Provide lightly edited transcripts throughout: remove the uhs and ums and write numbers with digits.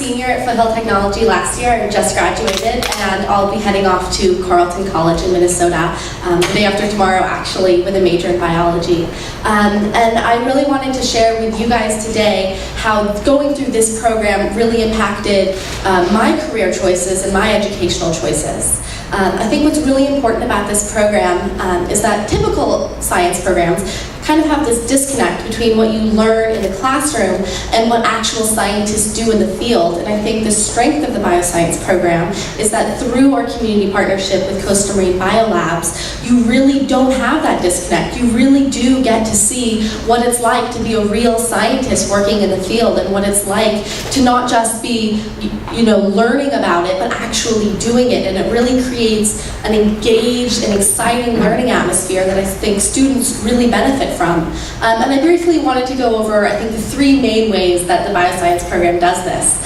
senior at Foothill Technology last year. I just graduated, and I'll be heading off to Carleton College in Minnesota the day after tomorrow, actually, with a major in biology. And I really wanted to share with you guys today how going through this program really impacted my career choices and my educational choices. I think what's really important about this program is that typical science programs kind of have this disconnect between what you learn in the classroom and what actual scientists do in the field. And I think the strength of the bioscience program is that through our community partnership with Coastal Marine Biolabs, you really don't have that disconnect. You really do get to see what it's like to be a real scientist working in the field, and what it's like to not just be, learning about it, but actually doing it. And it really creates an engaged and exciting learning atmosphere that I think students really benefit from. And I briefly wanted to go over, I think, the three main ways that the bioscience program does this.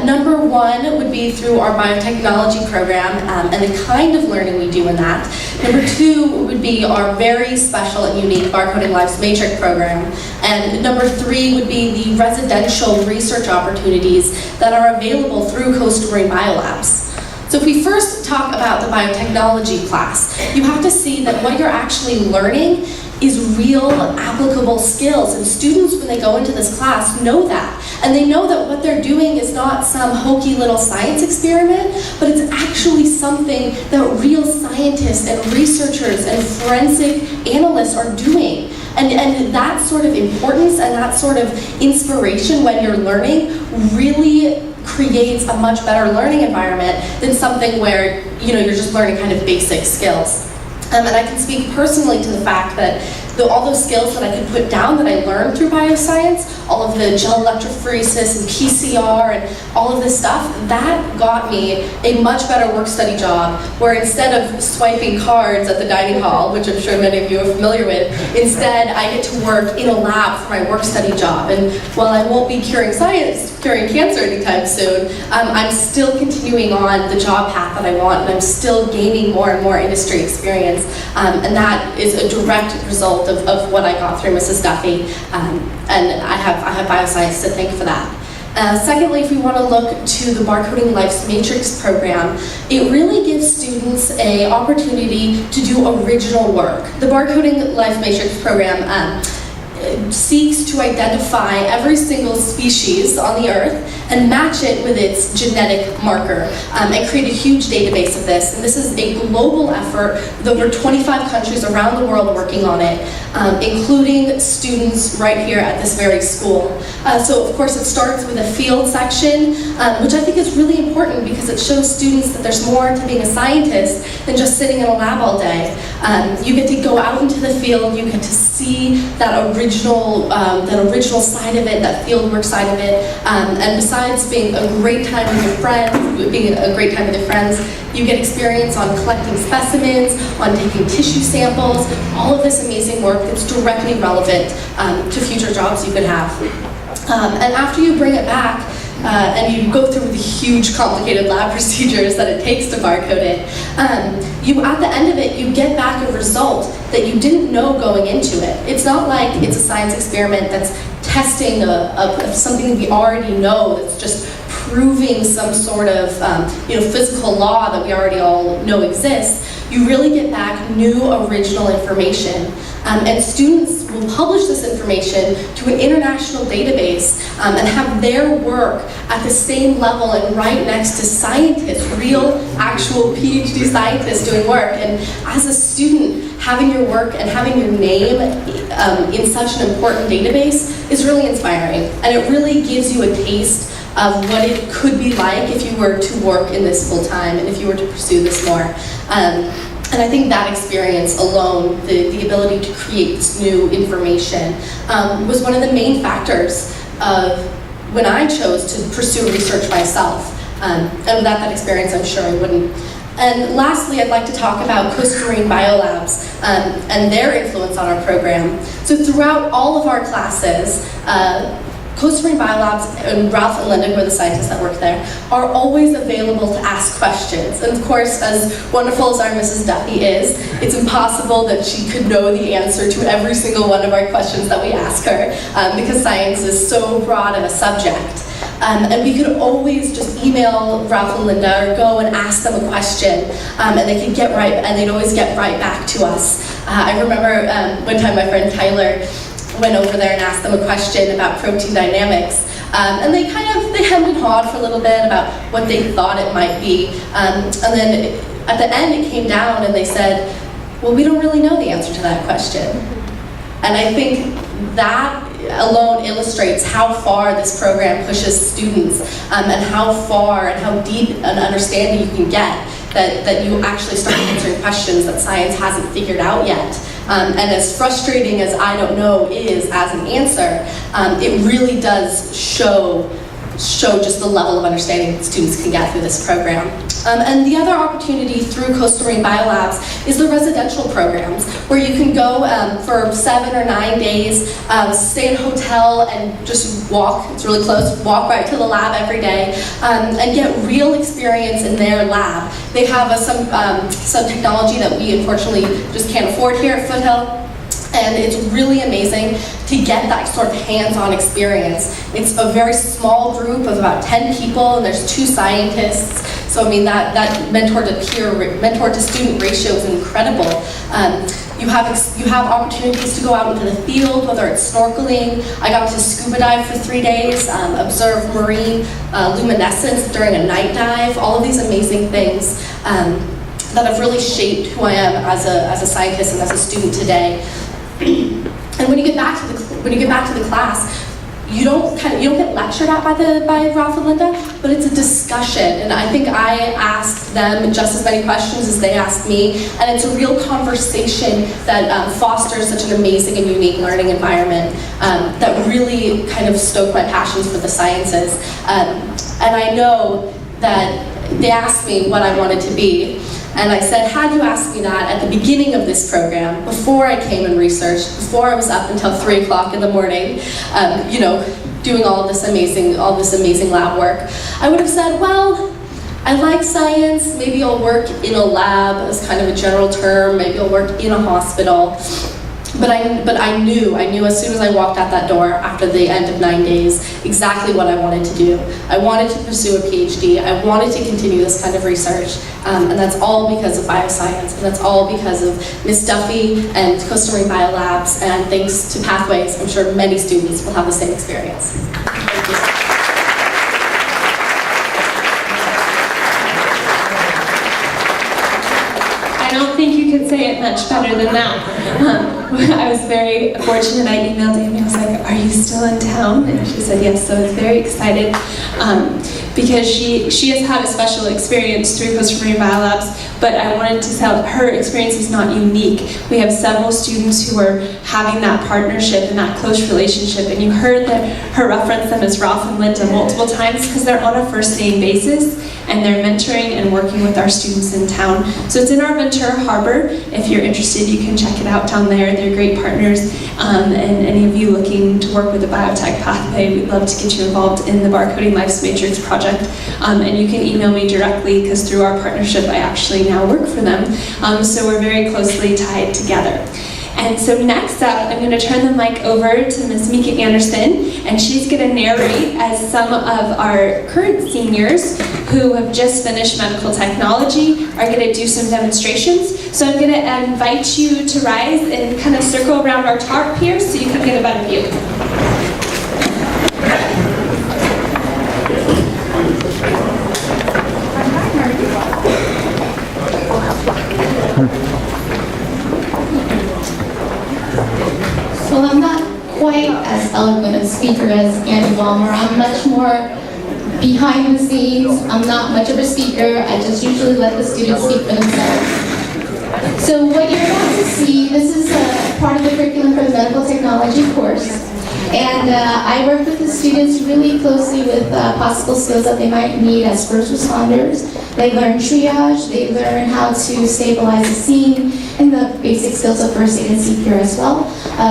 Number one would be through our biotechnology program and the kind of learning we do in that. Number two would be our very special and unique Barcoding Lives Matrix program. And number three would be the residential research opportunities that are available through Coastal Marine Biolabs. So if we first talk about the biotechnology class, you have to see that what you're actually learning is real applicable skills, and students, when they go into this class, know that. And they know that what they're doing is not some hokey little science experiment, but it's actually something that real scientists and researchers and forensic analysts are doing. And that sort of importance and that sort of inspiration when you're learning really creates a much better learning environment than something where you're just learning kind of basic skills. And I can speak personally to the fact that all those skills that I could put down that I learned through bioscience, all of the gel electrophoresis and PCR and all of this stuff, that got me a much better work-study job, where instead of swiping cards at the dining hall, which I'm sure many of you are familiar with, instead I get to work in a lab for my work-study job. And while I won't be curing cancer anytime soon, I'm still continuing on the job path that I want, and I'm still gaining more and more industry experience. And that is a direct result of what I got through Mrs. Duffy, and I have bioscience to thank for that. Secondly, if we want to look to the Barcoding Lives Matrix program, it really gives students an opportunity to do original work. The Barcoding Lives Matrix program seeks to identify every single species on the earth and match it with its genetic marker, and create a huge database of this. And this is a global effort with over 25 countries around the world working on it, including students right here at this very school. So of course it starts with a field section, which I think is really important because it shows students that there's more to being a scientist than just sitting in a lab all day. You get to go out into the field, you get to see that original side of it, that fieldwork side of it, and besides being a great time with your friends, you get experience on collecting specimens, on taking tissue samples, all of this amazing work that's directly relevant to future jobs you could have. And after you bring it back, and you go through the huge complicated lab procedures that it takes to barcode it, at the end of it, you get back a result that you didn't know going into it. It's not like it's a science experiment that's testing something that we already know, that's just proving some sort of physical law that we already all know exists. You really get back new original information. And students will publish this information to an international database and have their work at the same level and right next to scientists, real, actual PhD scientists doing work. And as a student, having your work and having your name in such an important database is really inspiring. And it really gives you a taste of what it could be like if you were to work in this full time and if you were to pursue this more. And I think that experience alone, the ability to create this new information, was one of the main factors of when I chose to pursue research myself. And without that experience, I'm sure I wouldn't. And lastly, I'd like to talk about Coastal Marine Biolabs and their influence on our program. So throughout all of our classes, Costa Marine Biolabs and Ralph and Linda, who are the scientists that work there, are always available to ask questions. And of course, as wonderful as our Mrs. Duffy is, it's impossible that she could know the answer to every single one of our questions that we ask her, because science is so broad of a subject. And we could always just email Ralph and Linda or go and ask them a question, and they'd always get right back to us. I remember one time my friend Tyler went over there and asked them a question about protein dynamics, and they hemmed and hawed for a little bit about what they thought it might be, and then at the end it came down and they said, well, we don't really know the answer to that question. And I think that alone illustrates how far this program pushes students, and how far and how deep an understanding you can get that you actually start answering questions that science hasn't figured out yet. And as frustrating as I don't know is as an answer, it really does show just the level of understanding that students can get through this program. And the other opportunity through Costa Marine Biolabs is the residential programs, where you can go for 7 or 9 days, stay in a hotel and just walk, it's really close, walk right to the lab every day, and get real experience in their lab. They have some technology that we unfortunately just can't afford here at Foothill. And it's really amazing to get that sort of hands-on experience. It's a very small group of about 10 people, and there's 2 scientists. So I mean, that mentor to student ratio is incredible. You have opportunities to go out into the field, whether it's snorkeling. I got to scuba dive for 3 days, observe marine luminescence during a night dive. All of these amazing things that have really shaped who I am as a scientist and as a student today. And when you get back to the class, you don't get lectured at by Ralph and Linda, but it's a discussion. And I think I asked them just as many questions as they asked me, and it's a real conversation that fosters such an amazing and unique learning environment that really kind of stoked my passions for the sciences. And I know that they asked me what I wanted to be. And I said, had you asked me that at the beginning of this program, before I came and researched, before I was up until 3 o'clock in the morning, doing all this amazing lab work, I would have said, well, I like science, maybe I'll work in a lab as kind of a general term, maybe I'll work in a hospital. But I knew as soon as I walked out that door after the end of 9 days exactly what I wanted to do. I wanted to pursue a PhD. I wanted to continue this kind of research, and that's all because of bioscience, and that's all because of Ms. Duffy and Costa Marine Biolabs, and thanks to Pathways, I'm sure many students will have the same experience. Thank you. I don't think you could say it much better than that. I was very fortunate. I emailed Amy. I was like, "Are you still in town?" And she said yes. So I was very excited because she has had a special experience through Costa Marine Biolabs. But I wanted to tell her experience is not unique. We have several students who are having that partnership and that close relationship. And you heard her reference them as Ralph and Linda multiple times because they're on a first-name basis. And they're mentoring and working with our students in town. So it's in our Ventura Harbor. If you're interested, you can check it out down there. They're great partners. And any of you looking to work with the biotech pathway, we'd love to get you involved in the Barcoding Life's Matrix project. And you can email me directly because through our partnership, I actually now work for them. So we're very closely tied together. And so next up, I'm going to turn the mic over to Ms. Mika Anderson, and she's going to narrate as some of our current seniors who have just finished medical technology are going to do some demonstrations. So I'm going to invite you to rise and kind of circle around our tarp here so you can get a better view. Well, I'm not quite as eloquent a speaker as Andy Walmer. I'm much more behind the scenes. I'm not much of a speaker. I just usually let the students speak for themselves. So what you're about to see, this is part of the curriculum for the medical technology course. And I work with the students really closely with possible skills that they might need as first responders. They learn triage, they learn how to stabilize a scene, and the basic skills of first aid and CPR as well.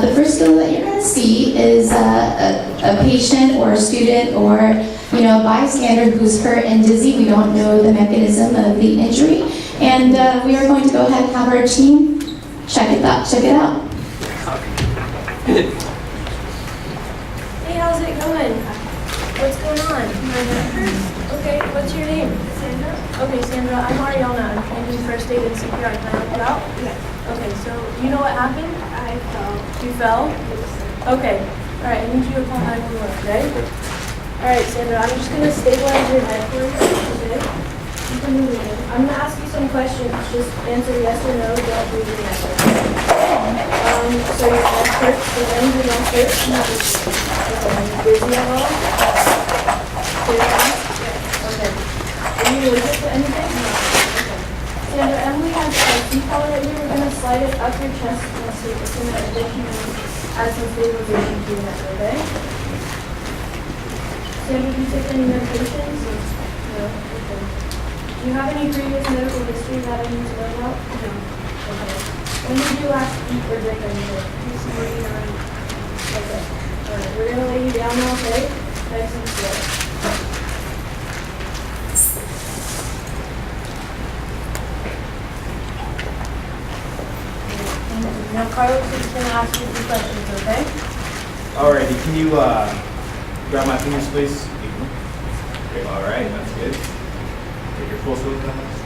The first skill that you're going to to see is a patient or a student or bystander who's hurt and dizzy. We don't know the mechanism of the injury, and we are going to go ahead and have our team check it out. Hey, how's it going? What's going on? Okay, what's your name? Sandra. Okay, Sandra, I'm Ariana. I'm trained in first aid and CPR. Can I help you out? Yeah. Okay, so you know what happened? I fell. You fell? Okay. All right, I need you to call 911, okay? All right, Sandra, I'm just going to stabilize your head for you, okay? You can move it. I'm going to ask you some questions. Just answer yes or no. Don't breathe your neck. So your neck hurts, the ends of your neck hurts. Okay, are you busy at all? Okay. Are you allergic to anything? No. Okay. Sandra, Emily has a seat collar right here. We're going to slide it up your chest and see if it's going to additionally add some stabilization to your neck, okay? Sandra, do you take any medications? No. Okay. Do you have any previous medical history that I need to know about? No. Okay. When did you last eat or drink anything? This morning around. Okay. Alright, we're going to lay you down now, okay? Nice and slow. Now Carlos is going to ask you some questions, okay? Alrighty, can you grab my fingers, please? Okay, alright, that's good. Take your full stroke, guys.